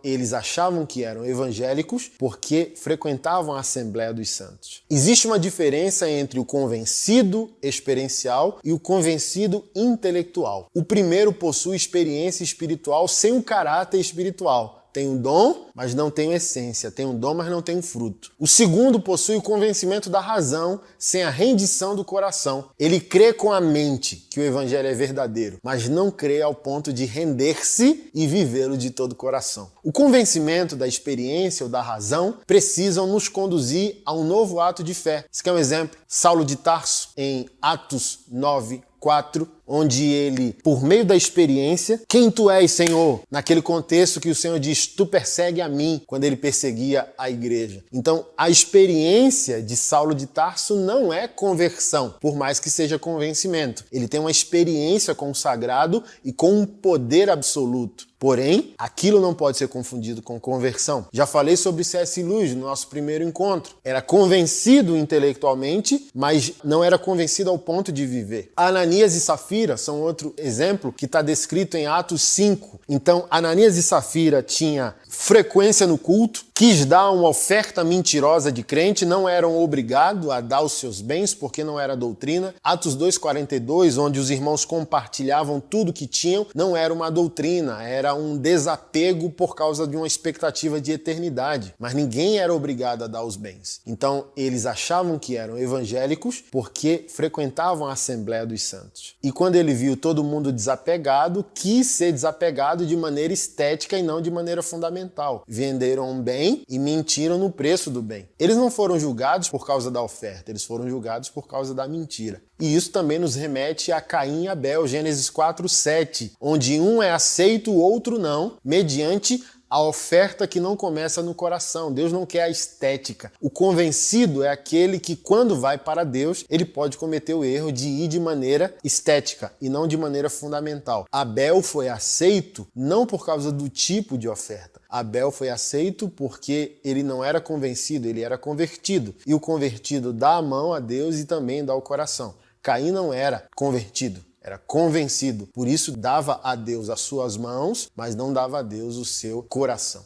Eles achavam que eram evangélicos porque frequentavam a Assembleia dos Santos. Existe uma diferença entre o convencido experiencial e o convencido intelectual. O primeiro possui experiência espiritual sem um caráter espiritual. Tem um dom, mas não tem essência. Tem um dom, mas não tem um fruto. O segundo possui o convencimento da razão, sem a rendição do coração. Ele crê com a mente que o evangelho é verdadeiro, mas não crê ao ponto de render-se e vivê-lo de todo o coração. O convencimento da experiência ou da razão precisam nos conduzir a um novo ato de fé. Esse aqui é um exemplo. Saulo de Tarso, em Atos 9:4, onde ele, por meio da experiência, quem tu és, Senhor? Naquele contexto que o Senhor diz, tu persegue a mim, quando ele perseguia a igreja. Então, a experiência de Saulo de Tarso não é conversão, por mais que seja convencimento. Ele tem uma experiência com o sagrado e com um poder absoluto. Porém, aquilo não pode ser confundido com conversão. Já falei sobre C.S. Lewis no nosso primeiro encontro. Era convencido intelectualmente, mas não era convencido ao ponto de viver. Ananias e Safira são outro exemplo que está descrito em Atos 5. Então, Ananias e Safira tinham frequência no culto, quis dar uma oferta mentirosa de crente, não eram obrigados a dar os seus bens porque não era doutrina. Atos 2:42, onde os irmãos compartilhavam tudo que tinham, não era uma doutrina, era um desapego por causa de uma expectativa de eternidade. Mas ninguém era obrigado a dar os bens. Então, eles achavam que eram evangélicos porque frequentavam a Assembleia dos Santos. E quando ele viu todo mundo desapegado, quis ser desapegado de maneira estética e não de maneira fundamental. Venderam um bem e mentiram no preço do bem. Eles não foram julgados por causa da oferta, eles foram julgados por causa da mentira. E isso também nos remete a Caim e Abel, Gênesis 4:7, onde um é aceito, o outro não, mediante a oferta que não começa no coração. Deus não quer a estética. O convencido é aquele que, quando vai para Deus, ele pode cometer o erro de ir de maneira estética e não de maneira fundamental. Abel foi aceito não por causa do tipo de oferta. Abel foi aceito porque ele não era convencido, ele era convertido. E o convertido dá a mão a Deus e também dá o coração. Caim não era convertido, era convencido. Por isso dava a Deus as suas mãos, mas não dava a Deus o seu coração.